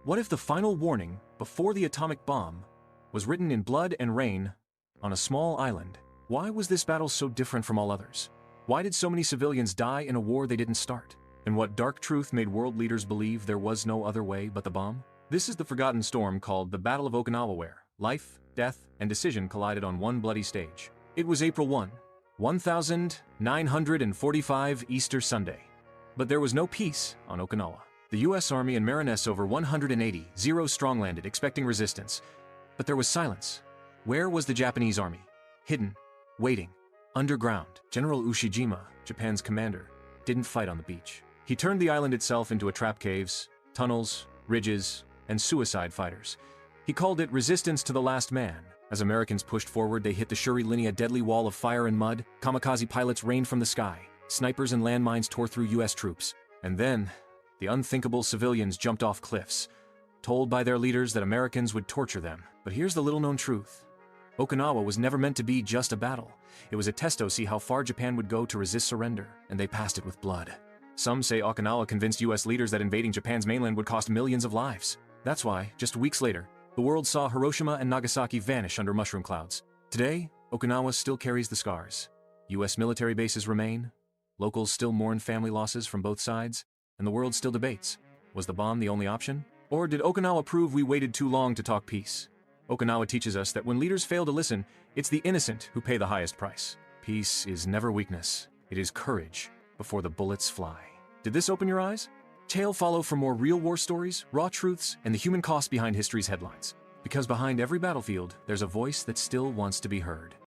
What if the final warning, before the atomic bomb, was written in blood and rain on a small island? Why was this battle so different from all others? Why did so many civilians die in a war they didn't start? And what dark truth made world leaders believe there was no other way but the bomb? This is the forgotten storm called the Battle of Okinawa, where life, death, and decision collided on one bloody stage. It was April 1, 1945 Easter Sunday. But there was no peace on Okinawa. The U.S. Army and Mariners over 180 strong landed, expecting resistance. But there was silence. Where was the Japanese army? Hidden, waiting, underground. General Ushijima, Japan's commander, didn't fight on the beach. He turned the island itself into a trap caves, tunnels, ridges, and suicide fighters. He called it resistance to the last man. As Americans pushed forward, they hit the Shuri Linea deadly wall of fire and mud. Kamikaze pilots rained from the sky. Snipers and landmines tore through U.S. troops. And then, the unthinkable civilians jumped off cliffs, told by their leaders that Americans would torture them. But here's the little-known truth. Okinawa was never meant to be just a battle. It was a test to see how far Japan would go to resist surrender, and they passed it with blood. Some say Okinawa convinced U.S. leaders that invading Japan's mainland would cost millions of lives. That's why, just weeks later, the world saw Hiroshima and Nagasaki vanish under mushroom clouds. Today, Okinawa still carries the scars. U.S. military bases remain, locals still mourn family losses from both sides, and the world still debates. Was the bomb the only option? Or did Okinawa prove we waited too long to talk peace? Okinawa teaches us that when leaders fail to listen, it's the innocent who pay the highest price. Peace is never weakness. It is courage before the bullets fly. Did this open your eyes? Tale follow for more real war stories, raw truths, and the human cost behind history's headlines. Because behind every battlefield, there's a voice that still wants to be heard.